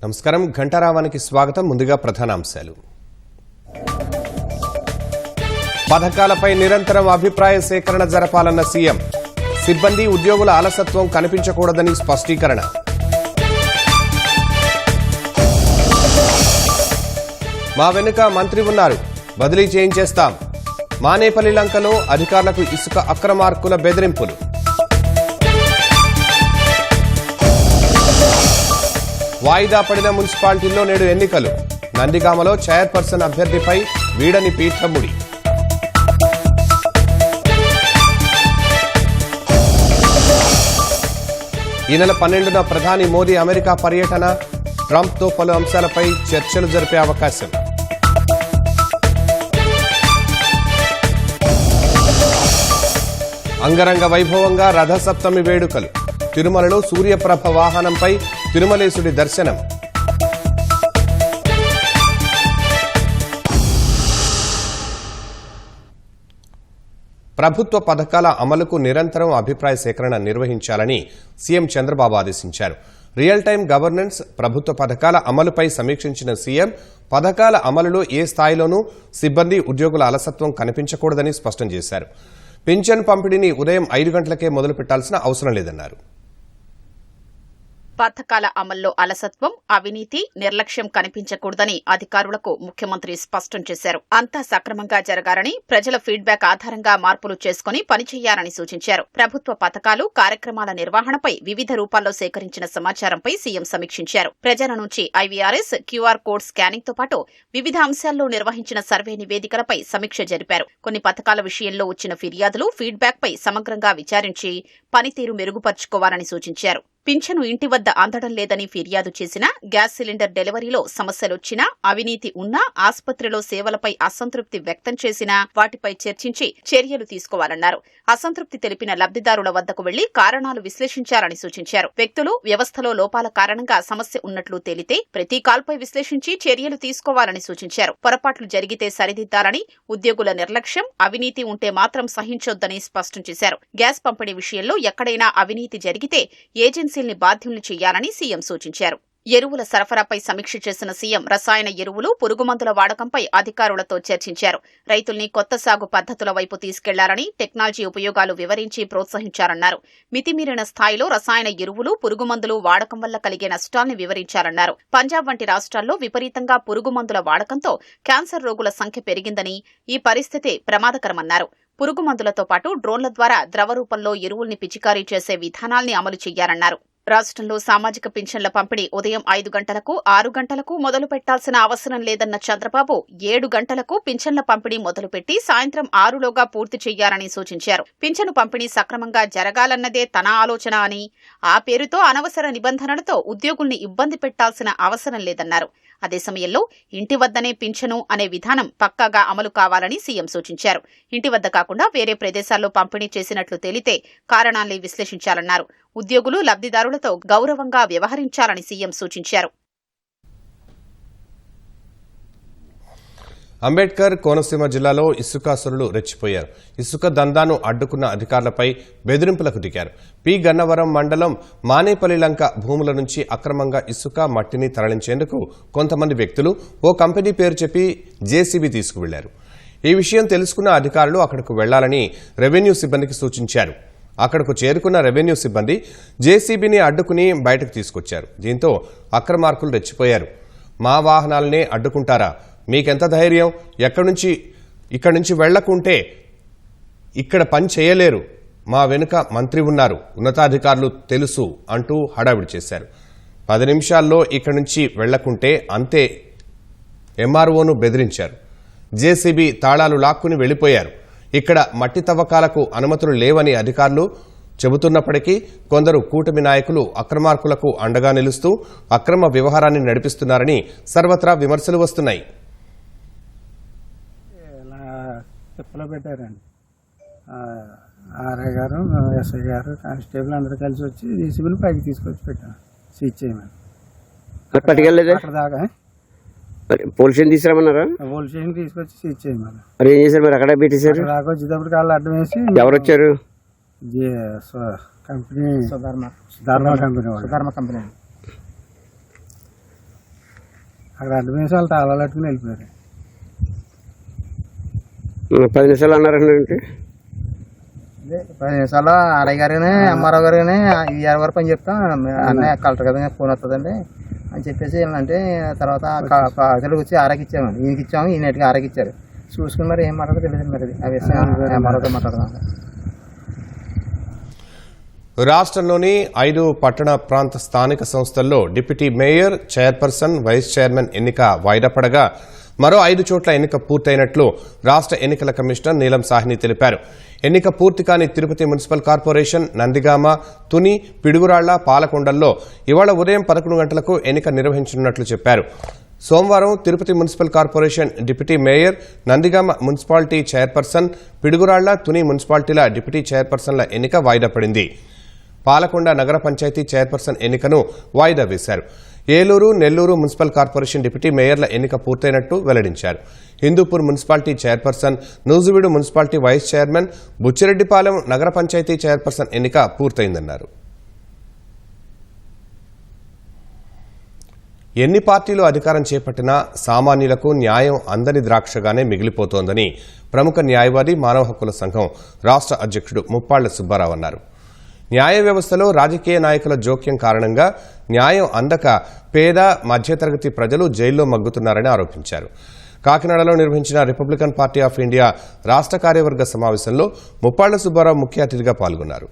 నమస్కారం ఘంటారావానికి స్వాగతం. ముందుగా ప్రధానాంశాలు. పథకాలపై నిరంతరం అభిప్రాయ సేకరణ జరపాలన్న సీఎం. సిబ్బంది ఉద్యోగుల అలసత్వం కనిపించకూడదని స్పష్టీకరణ. మా వెనుక మంత్రి ఉన్నారు, బదిలీ చేయించేస్తాం. మానేపల్లి లంకలో అధికారులకు ఇసుక అక్రమార్కుల బెదిరింపులు. వాయిదా పడిన మున్సిపాలిటీల్లో నేడు ఎన్నికలు. నందిగామలో చైర్పర్సన్ అభ్యర్థిపై వీడని పీఠముడి. ఈ నెల 12న ప్రధాని మోదీ అమెరికా పర్యటన. ట్రంప్తో పలు అంశాలపై చర్చలు జరిపే అవకాశం. అంగరంగ వైభవంగా రథసప్తమి వేడుకలు. తిరుమలలో సూర్యప్రభ వాహనంపై తిరుమలేశుడి దర్శనం. ప్రభుత్వ పథకాల అమలుకు నిరంతరం అభిప్రాయ సేకరణ నిర్వహించాలని సీఎం చంద్రబాబు ఆదేశించారు. రియల్ టైం గవర్నెన్స్, ప్రభుత్వ పథకాల అమలుపై సమీక్షించిన సీఎం పథకాల అమలులో ఏ స్థాయిలోనూ సిబ్బంది ఉద్యోగుల అలసత్వం కనిపించకూడదని స్పష్టం చేశారు. పింఛన్ పంపిణీని ఉదయం 5 గంటలకే మొదలు పెట్టాల్సిన అవసరం లేదన్నారు. పథకాల అమల్లో అలసత్వం, అవినీతి, నిర్లక్ష్యం కనిపించకూడదని అధికారులకు ముఖ్యమంత్రి స్పష్టం చేశారు. అంతా సక్రమంగా జరగాలని, ప్రజల ఫీడ్బ్యాక్ ఆధారంగా మార్పులు చేసుకుని పనిచేయాలని సూచించారు. ప్రభుత్వ పథకాలు, కార్యక్రమాల నిర్వహణపై వివిధ రూపాల్లో సేకరించిన సమాచారంపై సీఎం సమీక్షించారు. ప్రజల నుంచి ఐవీఆర్ఎస్, క్యూఆర్ కోడ్ స్కానింగ్ తో పాటు వివిధ అంశాల్లో నిర్వహించిన సర్వే నివేదికలపై సమీక్ష జరిపారు. కొన్ని పథకాల విషయంలో వచ్చిన ఫిర్యాదులు, ఫీడ్బ్యాక్ పై సమగ్రంగా విచారించి పనితీరు మెరుగుపర్చుకోవాలని సూచించారు. పింఛను ఇంటి వద్ద అందడం లేదని ఫిర్యాదు చేసినా, గ్యాస్ సిలిండర్ డెలివరీలో సమస్యలొచ్చినా, అవినీతి ఉన్నా, ఆసుపత్రిలో సేవలపై అసంతృప్తి వ్యక్తం చేసినా వాటిపై చర్చించి చర్యలు తీసుకోవాలన్నారు. అసంతృప్తి తెలిపిన లబ్దిదారుల వద్దకు వెళ్లి కారణాలు విశ్లేషించాలని సూచించారు. వ్యక్తులు, వ్యవస్థలో లోపాల కారణంగా సమస్య ఉన్నట్లు తేలితే ప్రతి కాల్పై విశ్లేషించి చర్యలు తీసుకోవాలని సూచించారు. పొరపాట్లు జరిగితే సరిదిద్దాలని, ఉద్యోగుల నిర్లక్ష్యం, అవినీతి ఉంటే మాత్రం సహించొద్దని స్పష్టం చేశారు. గ్యాస్ పంపిణీ విషయంలో ఎక్కడైనా అవినీతి జరిగితే ఏజెన్సీ బాధ్యుల్ని చేయాలని సీఎం సూచించారు. ఎరువుల సరఫరాపై సమీక్ష చేసిన సీఎం రసాయన ఎరువులు, పురుగుమందుల వాడకంపై అధికారులతో చర్చించారు. రైతుల్ని కొత్త సాగు పద్ధతుల వైపు తీసుకెళ్లారని, టెక్నాలజీ ఉపయోగాలు వివరించి ప్రోత్సహించారన్నారు. మితిమీరిన స్థాయిలో రసాయన ఎరువులు, పురుగుమందులు వాడకం వల్ల కలిగే నష్టాల్ని వివరించారన్నారు. పంజాబ్ వంటి రాష్ట్రాల్లో విపరీతంగా పురుగుమందుల వాడకంతో క్యాన్సర్ రోగుల సంఖ్య పెరిగిందని, ఈ పరిస్థితి ప్రమాదకరమన్నారు. పురుగుమందులతో పాటు డ్రోన్ల ద్వారా ద్రవ రూపంలో ఎరువుల్ని పిచికారీ చేసే విధానాల్ని అమలు చేయాలన్నారు. రాష్ట్రంలో సామాజిక పింఛన్ల పంపిణీ ఉదయం 5 గంటలకు, 6 గంటలకు మొదలు పెట్టాల్సిన అవసరం లేదన్న చంద్రబాబు 7 గంటలకు పింఛన్ల పంపిణీ మొదలుపెట్టి సాయంత్రం 6లోగా పూర్తి చేయాలని సూచించారు. పింఛను పంపిణీ సక్రమంగా జరగాలన్నదే తన ఆలోచన అని, ఆ పేరుతో అనవసర నిబంధనలతో ఉద్యోగుల్ని ఇబ్బంది పెట్టాల్సిన అవసరం లేదన్నారు. అదే సమయంలో ఇంటి వద్దనే పింఛను అనే విధానం పక్కాగా అమలు కావాలని సీఎం సూచించారు. ఇంటి వద్ద కాకుండా వేరే ప్రదేశాల్లో పంపిణీ చేసినట్లు తేలితే కారణాల్ని విశ్లేషించాలన్నారు. ఉద్యోగులు, లబ్దిదారులతో గౌరవంగా వ్యవహరించాలని సీఎం సూచించారు. అంబేద్కర్ కోనసీమ జిల్లాలో ఇసుకాసురులు రెచ్చిపోయారు. ఇసుక దందాను అడ్డుకున్న అధికారులపై బెదిరింపులకు దిగారు. పి గన్నవరం మండలం మానేపల్లి లంక భూముల నుంచి అక్రమంగా ఇసుక, మట్టిని తరలించేందుకు కొంతమంది వ్యక్తులు ఓ కంపెనీ పేరు చెప్పి జేసీబీ తీసుకువెళ్లారు. ఈ విషయం తెలుసుకున్న అధికారులు అక్కడకు వెళ్లాలని రెవెన్యూ సిబ్బందికి సూచించారు. అక్కడకు చేరుకున్న రెవెన్యూ సిబ్బంది జేసీబీని అడ్డుకుని బయటకు తీసుకొచ్చారు. దీంతో అక్రమార్కులు రెచ్చిపోయారు. మా వాహనాలనే అడ్డుకుంటారా? మీకెంత ధైర్యం? ఇక్కడి నుంచి వెళ్లకుంటే ఇక్కడ పని చేయలేరు. మా వెనుక మంత్రి ఉన్నారు, ఉన్నతాధికారులు తెలుసు అంటూ హడావిడి చేశారు. 10 నిమిషాల్లో ఇక్కడి నుంచి వెళ్లకుంటే అంతే ఎంఆర్ఓను బెదిరించారు. జేసీబీ తాళాలు లాక్కుని వెళ్లిపోయారు. ఇక్కడ మట్టి తవ్వకాలకు అనుమతులు లేవని అధికారులు చెబుతున్నప్పటికీ కొందరు కూటమి నాయకులు అక్రమార్కులకు అండగా నిలుస్తూ అక్రమ వ్యవహారాన్ని నడిపిస్తున్నారని సర్వత్రా విమర్శలు వస్తున్నాయి. తిప్పలో పెట్టారండి. ఆర్ఐ గారు, ఎస్ఐ గారు, కానిస్టేబుల్ అందరూ కలిసి వచ్చి జేసీబీని పైకి తీసుకొచ్చి పెట్టాను, సీజ్ చేయమని. అక్కడ దాకా పోలీస్ స్టేషన్ తీసుకురామన్నారా? పోలీస్ స్టేషన్ తీసుకొచ్చి సీజ్ చేయమని. మరి ఏం చేశారు? మరి అక్కడ పెట్టేశారు. దాకా వచ్చేటప్పుడు కాళ్ళు అడ్డం వేసి ఎవరు వచ్చారు? Company Sudharma company. అక్కడ అడ్డు వేసి వాళ్ళు తాళాలు పెట్టుకుని వెళ్ళిపోయారు. 10 నిమిషాలు అన్నారండి. అదే 10 నిమిషాల్లో ఆర్ఐ గారిని ఎంఆర్ఓ గారిని ఈఆర్ గారు పని చెప్తాం అన్నయ్య కలెక్టర్ కదా ఫోన్ వస్తుందండి అని చెప్పేసి అంటే తర్వాత అసలు వచ్చి ఆర్ఐకి ఇచ్చామండి. ఈయనకి ఇచ్చాము, ఈయనటికి ఆర్ఐకి ఇచ్చారు. చూసుకుని మరి ఏం మాట్లాడో తెలియదు. మరి ఆ విషయం ఎంఆర్ఓతో మాట్లాడదాం. రాష్ట్రంలోని 5 పట్టణ ప్రాంత స్థానిక సంస్థల్లో deputy mayor, chairperson, vice chairman ఎన్నిక వాయిదా పడగా మరో 5 చోట్ల ఎన్నిక పూర్తయినట్లు రాష్ట్ర ఎన్నికల కమిషనర్ నీలం సాహ్ని తెలిపారు. ఎన్నిక పూర్తి కాని తిరుపతి మున్సిపల్ కార్పొరేషన్, నందిగామ, తుని, పిడుగురాళ్ల, పాలకొండల్లో ఇవాళ ఉదయం 11 గంటలకు ఎన్నిక నిర్వహించనున్నట్లు చెప్పారు. సోమవారం Tirupati municipal corporation deputy mayor, Nandigama municipality chairperson, Piduguralla, Tuni మున్సిపాలిటీల డిప్యూటీ చైర్పర్సన్ల ఎన్నిక వాయిదా పడింది. పాలకొండ నగర పంచాయతీ చైర్పర్సన్ ఎన్నికను వాయిదా వేశారు. Eluru, Nellore municipal corporation deputy మేయర్ల ఎన్నిక పూర్తయినట్టు వెల్లడించారు. Hindupur municipality chairperson, Nuzvid municipality vice chairman, Buchireddypalem నగర పంచాయతీ చైర్పర్సన్ ఎన్నిక పూర్తయిందన్నారు. ఎన్ని పార్టీలు అధికారం చేపట్టినా సామాన్యులకు న్యాయం అందని ద్రాక్షగానే మిగిలిపోతోందని ప్రముఖ న్యాయవాది, మానవ హక్కుల సంఘం రాష్ట్ర అధ్యక్షుడు ముప్పాళ్ల సుబ్బారావు అన్నారు. న్యాయ వ్యవస్థలో రాజకీయ నాయకుల జోక్యం కారణంగా న్యాయం అందక పేద, మధ్యతరగతి ప్రజలు జైల్లో మగ్గుతున్నారని ఆరోపించారు. కాకినాడలో నిర్వహించిన రిపబ్లికన్ పార్టీ ఆఫ్ ఇండియా రాష్ట్ర కార్యవర్గ సమావేశంలో ముప్పాళ్ల సుబ్బారావు ముఖ్య అతిథిగా పాల్గొన్నారు.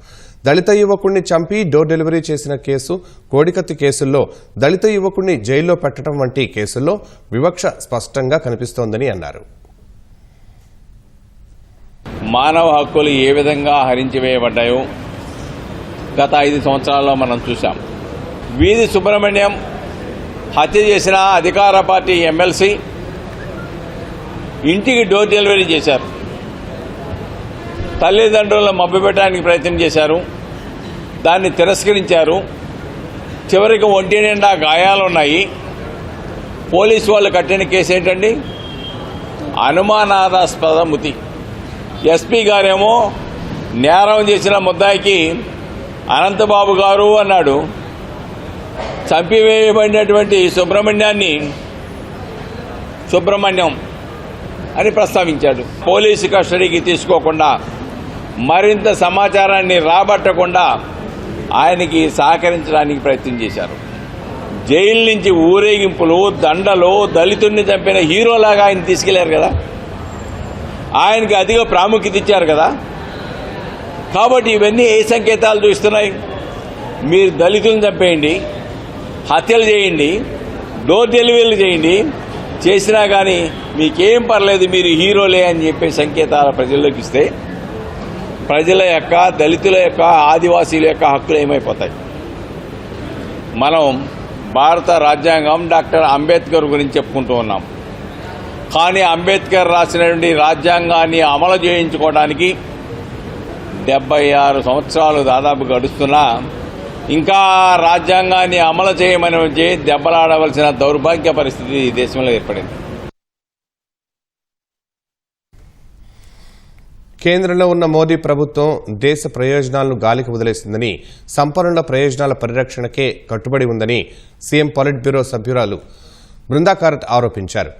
దళిత యువకుడిని చంపి డోర్ డెలివరీ చేసిన కేసు, కోడికత్తి కేసుల్లో దళిత యువకుడిని జైల్లో పెట్టడం వంటి కేసుల్లో వివక్ష స్పష్టంగా కనిపిస్తోందని అన్నారు. మానవ హక్కులు ఏ విధంగా హరించివేయబడ్డాయో గత 5 సంవత్సరాల్లో మనం చూశాం. వీధి సుబ్రహ్మణ్యం హత్య చేసిన అధికార పార్టీ ఎమ్మెల్సీ ఇంటికి డోర్ డెలివరీ చేశారు. తల్లిదండ్రులను మభ్యపెట్టడానికి ప్రయత్నం చేశారు. దాన్ని తిరస్కరించారు. చివరికి ఒంటి నిండా గాయాలున్నాయి. పోలీసు వాళ్ళు కట్టిన కేసు ఏంటండి? అనుమానాస్పద మృతి. ఎస్పీ గారేమో నేరం చేసిన ముద్దాయికి అనంతబాబు గారు అన్నాడు. చంపివేయబడినటువంటి సుబ్రహ్మణ్యం అని ప్రస్తావించాడు. పోలీసు కస్టడీకి తీసుకోకుండా, మరింత సమాచారాన్ని రాబట్టకుండా ఆయనకి సహకరించడానికి ప్రయత్నం చేశారు. జైలు నుంచి ఊరేగింపులు, దండలు, దళితుడిని చంపిన హీరోలాగా ఆయన తీసుకెళ్లారు కదా. ఆయనకి అధిక ప్రాముఖ్యత ఇచ్చారు కదా. కాబట్టి ఇవన్నీ ఏ సంకేతాలు చూస్తున్నాయి? మీరు దళితులను చంపేయండి, హత్యలు చేయండి, డోర్ డెలివరీలు చేయండి, చేసినా కానీ మీకేం పర్లేదు, మీరు హీరోలే అని చెప్పే సంకేతాల ప్రజల్లోకి ఇస్తే ప్రజల యొక్క, దళితుల యొక్క, ఆదివాసీల యొక్క హక్కులు ఏమైపోతాయి? మనం భారత రాజ్యాంగం డాక్టర్ అంబేద్కర్ గురించి చెప్పుకుంటూ ఉన్నాం. కానీ అంబేద్కర్ రాసినటువంటి రాజ్యాంగాన్ని అమలు చేయించుకోవడానికి 76 సంవత్సరాలు దాదాపు గడుస్తున్నా ఇంకా రాజ్యాంగాన్ని అమలు చేయమని వచ్చి దెబ్బలాడవలసిన దౌర్భాగ్య పరిస్థితి ఈ దేశంలో ఏర్పడింది. కేంద్రంలో ఉన్న మోదీ ప్రభుత్వం దేశ ప్రయోజనాలను గాలికి వదిలేసిందని, సంపన్నుల ప్రయోజనాల పరిరక్షణకే కట్టుబడి ఉందని సీఎం పొలిట్ బ్యూరో సభ్యురాలు బృందాకారత్ ఆరోపించారు.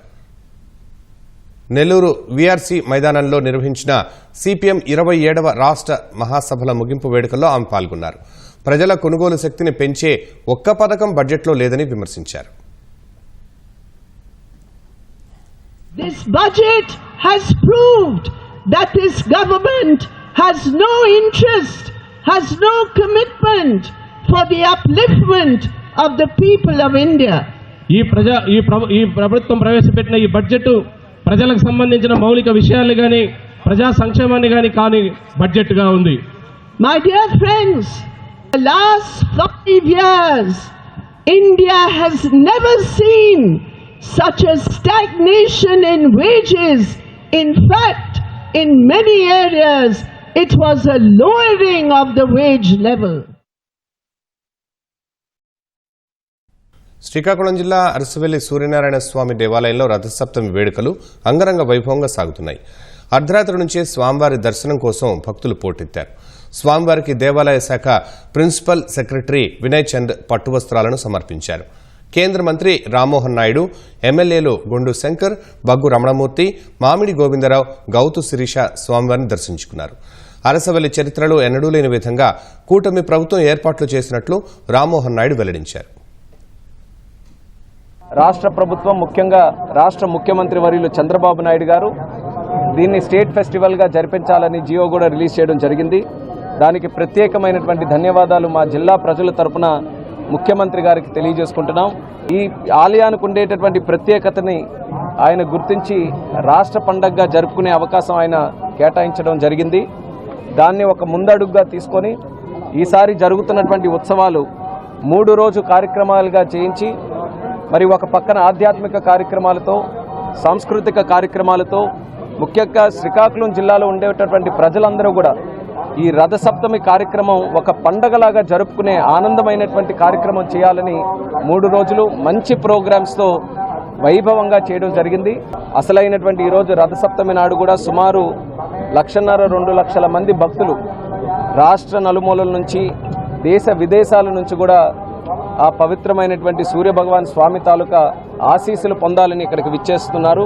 నెల్లూరు వీఆర్సీ మైదానంలో నిర్వహించిన సిపిఎం 27వ రాష్ట్ర మహాసభల ముగింపు వేడుకల్లో ఆమె పాల్గొన్నారు. ప్రజల కొనుగోలు శక్తిని పెంచే ఒక్క పథకం బడ్జెట్లో లేదని విమర్శించారు. This budget has proved that this government has no interest, has no commitment for the upliftment of the people of India. ఈ ప్రభుత్వం ప్రవేశపెట్టిన ఈ బడ్జెట్ ప్రజలకు సంబంధించిన మౌలిక విషయాలు గాని, ప్రజా సంక్షేమాన్ని కాని బడ్జెట్ గా ఉంది. My dear friends, the last 5 years India has never seen such a stagnation in wages. In fact, in many areas it was a lowering of the wage level. Srikakulam జిల్లా అరసవెల్లి సూర్యనారాయణ స్వామి దేవాలయంలో రథసప్తమి వేడుకలు అంగరంగ వైభవంగా సాగుతున్నాయి. అర్ధరాత్రి నుంచే స్వామివారి దర్శనం కోసం భక్తులు పోటెత్తారు. స్వామివారికి దేవాలయ శాఖ ప్రిన్సిపల్ సెక్రటరీ వినయ్ చంద్ పట్టు వస్త్రాలను సమర్పించారు. కేంద్ర మంత్రి రామ్మోహన్ నాయుడు, ఎమ్మెల్యేలు గుండు శంకర్, బగ్గు రమణమూర్తి, మామిడి గోవిందరావు, గౌతు శిరీష స్వామివారిని దర్శించుకున్నారు. అరసవల్లి చరిత్రలో ఎన్నడూ లేని విధంగా కూటమి ప్రభుత్వం ఏర్పాట్లు చేసినట్లు రామ్మోహన్ నాయుడు వెల్లడించారు. రాష్ట్ర ప్రభుత్వం, ముఖ్యంగా రాష్ట్ర ముఖ్యమంత్రి వర్యులు చంద్రబాబు నాయుడు గారు దీన్ని స్టేట్ ఫెస్టివల్గా జరిపించాలని జియో కూడా రిలీజ్ చేయడం జరిగింది. దానికి ప్రత్యేకమైనటువంటి ధన్యవాదాలు మా జిల్లా ప్రజల తరపున ముఖ్యమంత్రి గారికి తెలియజేసుకుంటున్నాం. ఈ ఆలయానికి ఉండేటటువంటి ప్రత్యేకతని ఆయన గుర్తించి రాష్ట్ర పండగగా జరుపుకునే అవకాశం ఆయన కేటాయించడం జరిగింది. దాన్ని ఒక ముందడుగుగా తీసుకొని ఈసారి జరుగుతున్నటువంటి ఉత్సవాలు 3 రోజు కార్యక్రమాలుగా చేయించి మరి ఒక పక్కన ఆధ్యాత్మిక కార్యక్రమాలతో, సాంస్కృతిక కార్యక్రమాలతో, ముఖ్యంగా శ్రీకాకుళం జిల్లాలో ఉండేటటువంటి ప్రజలందరూ కూడా ఈ రథసప్తమి కార్యక్రమం ఒక పండగలాగా జరుపుకునే ఆనందమైనటువంటి కార్యక్రమం చేయాలని 3 రోజులు మంచి ప్రోగ్రామ్స్తో వైభవంగా చేయడం జరిగింది. అసలైనటువంటి ఈరోజు రథసప్తమి నాడు కూడా సుమారు 1.5-2 లక్షల మంది భక్తులు రాష్ట్ర నలుమూలల నుంచి, దేశ విదేశాల నుంచి కూడా ఆ పవిత్రమైనటువంటి సూర్యభగవాన్ స్వామి తాలూకా ఆశీస్సులు పొందాలని ఇక్కడికి విచ్చేస్తున్నారు.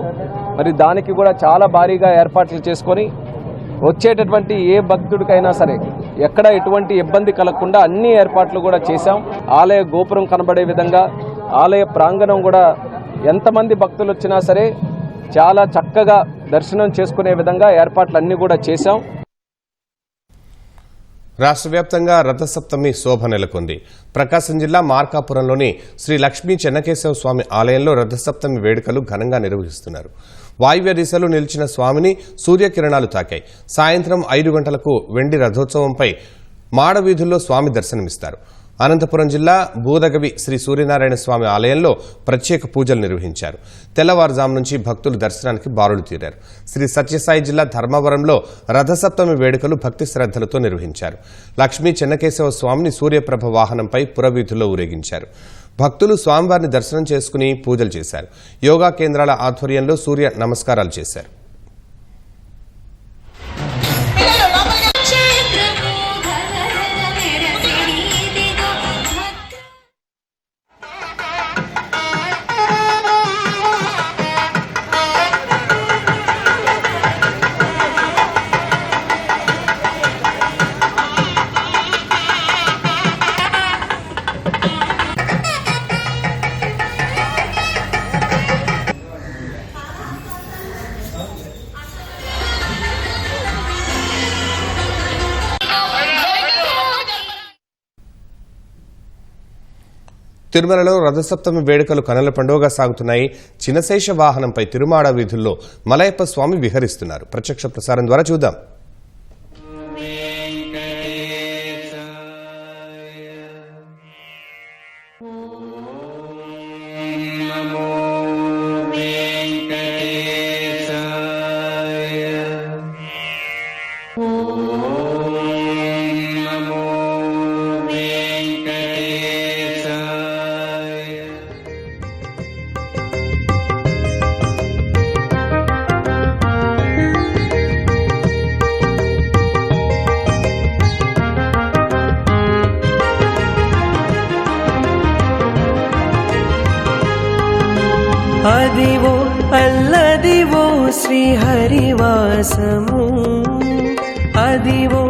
మరి దానికి కూడా చాలా భారీగా ఏర్పాట్లు చేసుకొని వచ్చేటటువంటి ఏ భక్తుడికైనా సరే ఎక్కడ ఎటువంటి ఇబ్బంది కలగకుండా అన్ని ఏర్పాట్లు కూడా చేశాం. ఆలయ గోపురం కనబడే విధంగా, ఆలయ ప్రాంగణం కూడా ఎంతమంది భక్తులు వచ్చినా సరే చాలా చక్కగా దర్శనం చేసుకునే విధంగా ఏర్పాట్లన్నీ కూడా చేశాం. రాష్ట్ర వ్యాప్తంగా రథసప్తమి శోభ నెలకొంది. ప్రకాశం జిల్లా మార్కాపురంలోని శ్రీ లక్ష్మీ చెన్నకేశవ స్వామి ఆలయంలో రథసప్తమి వేడుకలు ఘనంగా నిర్వహిస్తున్నారు. వాయువ్య దిశలో నిలిచిన స్వామిని సూర్యకిరణాలు తాకాయి. సాయంత్రం 5 గంటలకు వెండి రథోత్సవంపై మాడవీధుల్లో స్వామి దర్శనమిస్తారు. అనంతపురం జిల్లా బూదగవి శ్రీ సూర్యనారాయణ స్వామి ఆలయంలో ప్రత్యేక పూజలు నిర్వహించారు. తెల్లవారుజాము నుంచి భక్తులు దర్శనానికి బారులు తీరారు. శ్రీ సత్యసాయి జిల్లా ధర్మవరంలో రథసప్తమి వేడుకలు భక్తి శ్రద్ధలతో నిర్వహించారు. లక్ష్మీ చెన్నకేశవ స్వామిని సూర్యప్రభ వాహనంపై పురవీధుల్లో ఊరేగించారు. భక్తులు స్వామివారిని దర్శనం చేసుకుని పూజలు చేశారు. యోగా కేంద్రాల ఆధ్వర్యంలో సూర్య నమస్కారాలు చేశారు. తిరుమలలో రథసప్తమి వేడుకలు కనుల పండుగగా సాగుతున్నాయి. చినశేష వాహనంపై తిరుమాడ వీధుల్లో మలయప్ప స్వామి విహరిస్తున్నారు. ప్రత్యక్ష ప్రసారం ద్వారా చూద్దాం. అదివో అల్లదివో శ్రీహరివాసము, అదివో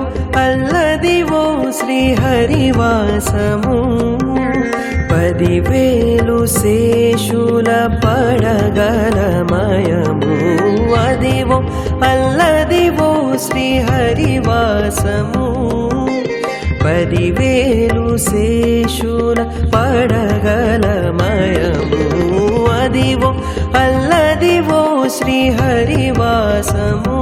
అల్లదివో శ్రీహరివాసము. 10,000 శేషుల పడగలమయము, అదివో అల్లదివో శ్రీహరివాసము. 10,000 శేషుల పడగలమయము, అదివో అల్లదివో శ్రీహరివాసము.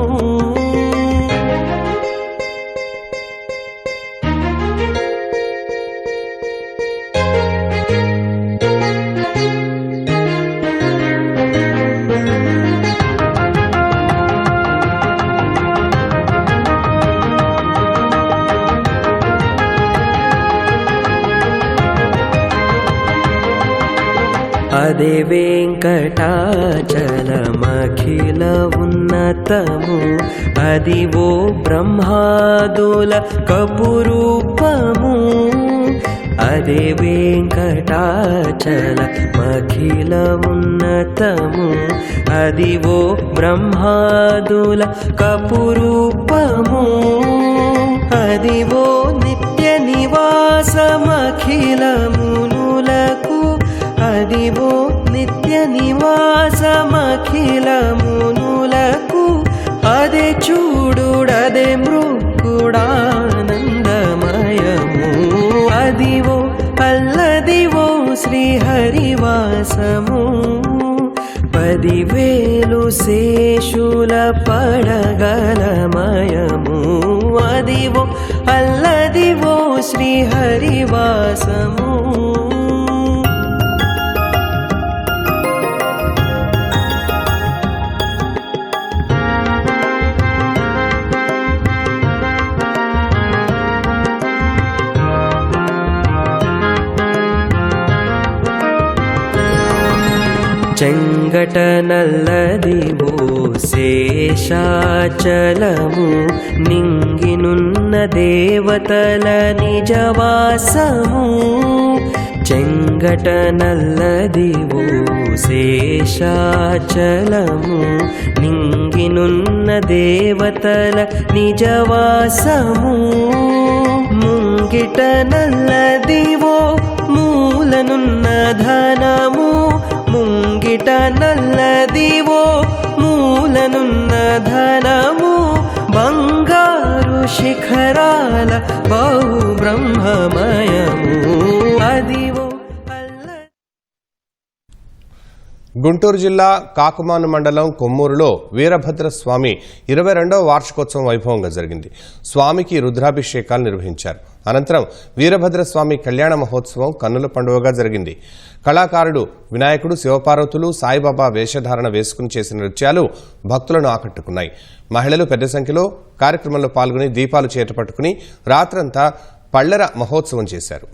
అదే వెంకటాచలమఖిల ఉన్నతము, అదివో బ్రహ్మాదుల కపురూపము. అదే వెంకటాచల మఖిలమున్నతము అదివో బ్రహ్మాదుల కపురూపము అదివో నిత్య నివాసమఖిలమునులకు అదివో నిత్య నివాసమఖిలమునులకు అదే చూడుడదే మృక్కుడానందమయము అదివో అల్లదివో శ్రీహరివాసము 10,000 శేషుల పడగలమయము అదివో అల్లదివో శ్రీహరివాసము చెంగట నల్లదివో శేషాచలము నింగినున్న దేవతల నిజవాసము చెంగట నల్లదివో శేషాచలము నింగినున్న దేవతల నిజవాసము ముంగిట నల్లదివో మూలనున్న ధనము ముంగిట నల్లదివో మూలనున్న ధనము బంగారు శిఖరాల బహు బ్రహ్మమయము అదివో గుంటూరు జిల్లా కాకుమాను మండలం కొమ్మూరులో వీరభద్రస్వామి 22వ వార్షికోత్సవం వైభవంగా జరిగింది. స్వామికి రుద్రాభిషేకాలు నిర్వహించారు. అనంతరం వీరభద్రస్వామి కళ్యాణ మహోత్సవం కన్నుల పండుగగా జరిగింది. కళాకారుడు వినాయకుడు, శివపార్వతులు, సాయిబాబా వేషధారణ వేసుకుని చేసిన నృత్యాలు భక్తులను ఆకట్టుకున్నాయి. మహిళలు పెద్ద సంఖ్యలో కార్యక్రమంలో పాల్గొని దీపాలు చేతపట్టుకుని రాత్రంతా పళ్లెర మహోత్సవం చేశారు.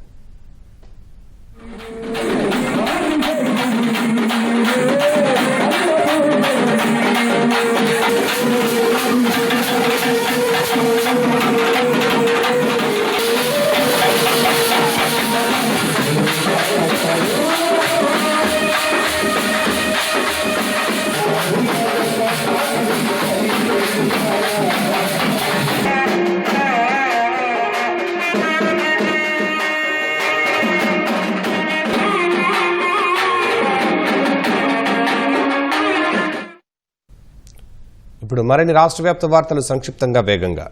ఇప్పుడు మరిన్ని రాష్ట్ర వ్యాప్త వార్తలు సంక్షిప్తంగా వేగంగా.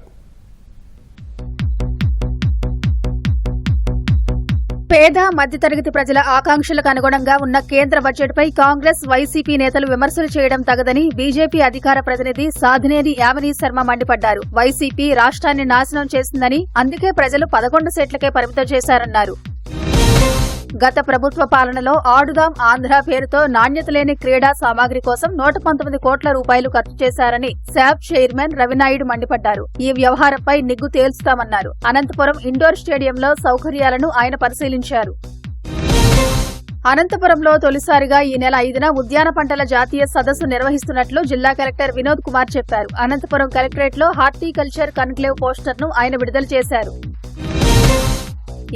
పేద మధ్యతరగతి ప్రజల ఆకాంక్షలకు అనుగుణంగా ఉన్న కేంద్ర బడ్జెట్పై కాంగ్రెస్, వైసీపీ నేతలు విమర్శలు చేయడం తగదని బీజేపీ అధికార ప్రతినిధి సాధినేని యామినీ శర్మ మండిపడ్డారు. వైసీపీ రాష్ట్రాన్ని నాశనం చేసిందని, అందుకే ప్రజలు 11 సీట్లకే పరిమితం చేశారన్నారు. గత ప్రభుత్వ పాలనలో ఆడుదాం ఆంధ్ర పేరుతో నాణ్యత లేని క్రీడా సామాగ్రి కోసం 119 కోట్ల రూపాయలు ఖర్చు చేశారని శాప్ చైర్మన్ రవినాయుడు మండిపడ్డారు. ఈ వ్యవహారంపై నిగ్గు తేల్చుతామన్నారు. అనంతపురం ఇండోర్ స్టేడియంలో సౌకర్యాలను ఆయన పరిశీలించారు. అనంతపురంలో తొలిసారిగా ఈ నెల 5న ఉద్యాన పంటల జాతీయ సదస్సు నిర్వహిస్తున్నట్లు జిల్లా కలెక్టర్ వినోద్ కుమార్ చెప్పారు. అనంతపురం కలెక్టరేట్లో హార్టికల్చర్ కన్క్లేవ్ పోస్టర్ను ఆయన విడుదల చేశారు.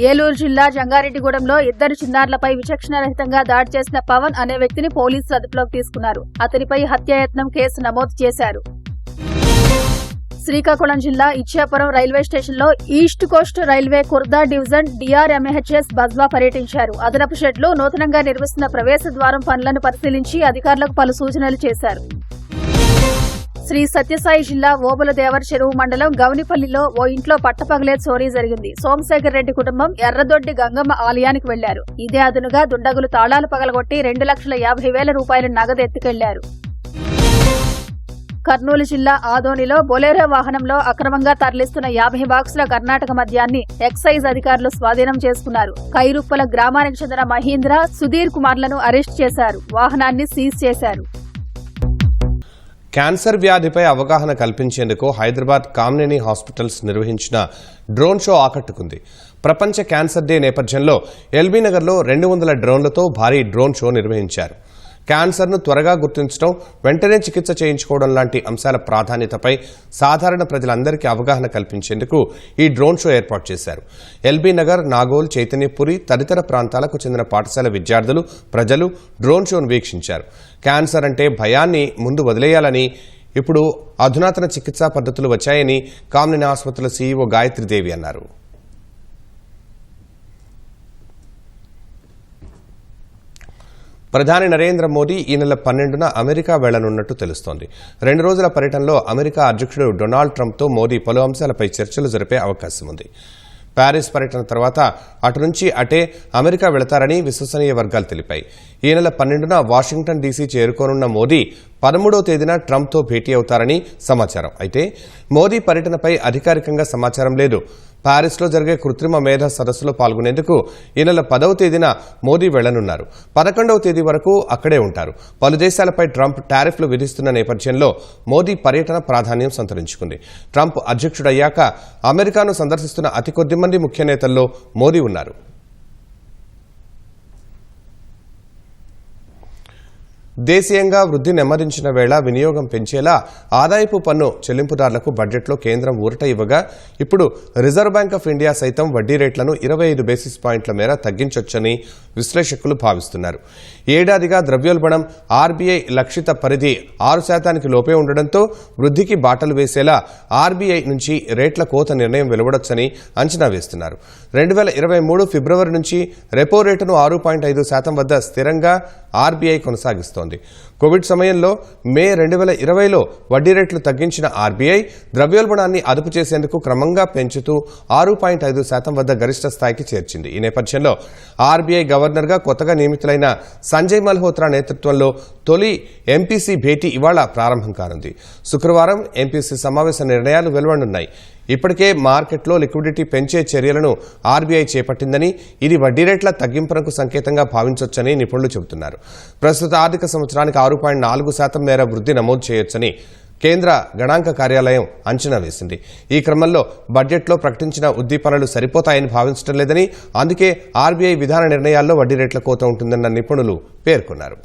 ఏలూరు జిల్లా జంగారెడ్డిగూడెంలో 2 చిన్నారులపై విచక్షణరహితంగా దాడి చేసిన పవన్ అనే వ్యక్తిని పోలీసులు అదుపులోకి తీసుకున్నారు. అతనిపై హత్యాయత్నం కేసు నమోదు చేశారు. శ్రీకాకుళం జిల్లా ఇచ్చాపురం రైల్వే స్టేషన్లో east coast railway Khurda division DRM H S Bajwa పర్యటించారు. అదనపు షెడ్లో నూతనంగా నిర్మిస్తున్న ప్రవేశ ద్వారం పనులను పరిశీలించి అధికారులకు పలు సూచనలు చేశారు. శ్రీ సత్యసాయి జిల్లా ఓబులదేవర చెరువు మండలం గవనిపల్లిలో ఓ ఇంట్లో పట్టపగలే చోరీ జరిగింది. సోమశేఖర్ రెడ్డి కుటుంబం ఎర్రదొడ్డి గంగమ్మ ఆలయానికి వెళ్లారు. ఇదే అదునుగా దుండగులు తాళాలు పగలగొట్టి 2,50,000 రూపాయల నగదు ఎత్తుకెళ్లారు. కర్నూలు జిల్లా ఆదోనిలో బొలెరో వాహనంలో అక్రమంగా తరలిస్తున్న 50 బాక్సుల కర్ణాటక మద్యాన్ని ఎక్సైజ్ అధికారులు స్వాధీనం చేసుకున్నారు. కైరుప్పల గ్రామానికి చెందిన మహీంద్ర, సుధీర్ కుమార్లను అరెస్టు చేశారు. వాహనాన్ని సీజ్ చేశారు. క్యాన్సర్ వ్యాధిపై అవగాహన కల్పించేందుకు హైదరాబాద్ కామినేని హాస్పిటల్స్ నిర్వహించిన డ్రోన్ షో ఆకట్టుకుంది. ప్రపంచ క్యాన్సర్ డే నేపథ్యంలో ఎల్బీనగర్లో 200 డ్రోన్లతో భారీ డ్రోన్ షో నిర్వహించారు. క్యాన్సర్ను త్వరగా గుర్తించడం, వెంటనే చికిత్స చేయించుకోవడం లాంటి అంశాల ప్రాధాన్యతపై సాధారణ ప్రజలందరికీ అవగాహన కల్పించేందుకు ఈ డ్రోన్ షో ఏర్పాటు చేశారు. ఎల్బీ నగర్, నాగోల్, చైతన్యపురి తదితర ప్రాంతాలకు చెందిన పాఠశాల విద్యార్థులు, ప్రజలు డ్రోన్ షోను వీక్షించారు. క్యాన్సర్ అంటే భయాన్ని ముందు వదిలేయాలని, ఇప్పుడు అధునాతన చికిత్సా పద్ధతులు వచ్చాయని కామినేని ఆసుపత్రుల సీఈఓ గాయత్రీదేవి అన్నారు. ప్రధాని నరేంద్ర మోదీ ఈ నెల 12న అమెరికా వెళ్లనున్నట్టు తెలుస్తోంది. 2 రోజుల పర్యటనలో అమెరికా అధ్యక్షుడు డొనాల్డ్ ట్రంప్తో మోదీ పలు అంశాలపై చర్చలు జరిపే అవకాశం ఉంది. ప్యారిస్ పర్యటన తర్వాత అటు నుంచి అటే అమెరికా వెళతారని విశ్వసనీయ వర్గాలు తెలిపాయి. ఈ నెల 12న వాషింగ్టన్ డీసీ చేరుకోనున్న మోదీ 13వ తేదీన ట్రంప్తో భేటీ అవుతారని సమాచారం. అయితే మోదీ పర్యటనపై అధికారికంగా సమాచారం లేదు. ప్యారిస్లో జరిగే కృత్రిమ మేధ సదస్సులో పాల్గొనేందుకు ఈ నెల 10వ తేదీన మోదీ వెళ్లనున్నారు. 11వ తేదీ వరకు అక్కడే ఉంటారు. పలు దేశాలపై ట్రంప్ టారిఫ్లు విధిస్తున్న నేపథ్యంలో మోదీ పర్యటన ప్రాధాన్యం సంతరించుకుంది. ట్రంప్ అధ్యక్షుడయ్యాక అమెరికాను సందర్శిస్తున్న అతి కొద్ది మంది ముఖ్య నేతల్లో మోదీ ఉన్నారు. దేశీయంగా వృద్ధి నెమ్మదించిన వేళ వినియోగం పెంచేలా ఆదాయపు పన్ను చెల్లింపుదారులకు బడ్జెట్లో కేంద్రం ఊరట ఇవ్వగా ఇప్పుడు రిజర్వ్ బ్యాంక్ ఆఫ్ ఇండియా సైతం వడ్డీ రేట్లను 25 బేసిస్ పాయింట్ల మేర తగ్గించొచ్చని విశ్లేషకులు భావిస్తున్నారు. ఏడాదిగా ద్రవ్యోల్బణం ఆర్బీఐ లక్షిత పరిధి 6% లోపే ఉండడంతో వృద్ధికి బాటలు వేసేలా ఆర్బీఐ నుంచి రేట్ల కోత నిర్ణయం వెలువడొచ్చని అంచనా వేస్తున్నారు. 2023 ఫిబ్రవరి నుంచి రెపో రేటును 6.5% వద్ద స్థిరంగా ఆర్బీఐ కొనసాగిస్తోంది. కోవిడ్ సమయంలో మే 2020లో వడ్డీ రేట్లు తగ్గించిన ఆర్బీఐ ద్రవ్యోల్బణాన్ని అదుపు చేసేందుకు క్రమంగా పెంచుతూ 6.5% వద్ద గరిష్ట స్థాయికి చేర్చింది. ఈ నేపథ్యంలో ఆర్బీఐ గవర్నర్గా కొత్తగా నియమితులైన సంజయ్ మల్హోత్రా నేతృత్వంలో తొలి ఎంపీసీ భేటీ ఇవాళ ప్రారంభం కానుంది. శుక్రవారం ఎంపీసీ సమావేశ నిర్ణయాలు వెలువడనున్నాయి. ఇప్పటికే మార్కెట్లో లిక్విడిటీ పెంచే చర్యలను ఆర్బీఐ చేపట్టిందని, ఇది వడ్డీ రేట్ల తగ్గింపునకు సంకేతంగా భావించొచ్చని నిపుణులు చెబుతున్నారు. ప్రస్తుత ఆర్థిక సంవత్సరానికి 6.4% మేర వృద్ధి నమోదు చేయొచ్చని కేంద్ర గణాంక కార్యాలయం అంచనా వేసింది. ఈ క్రమంలో బడ్జెట్లో ప్రకటించిన ఉద్దీపనలు సరిపోతాయని భావించడం లేదని, అందుకే ఆర్బీఐ విధాన నిర్ణయాల్లో వడ్డీ రేట్ల కోత ఉంటుందన్న నిపుణులు పేర్కొన్నారు.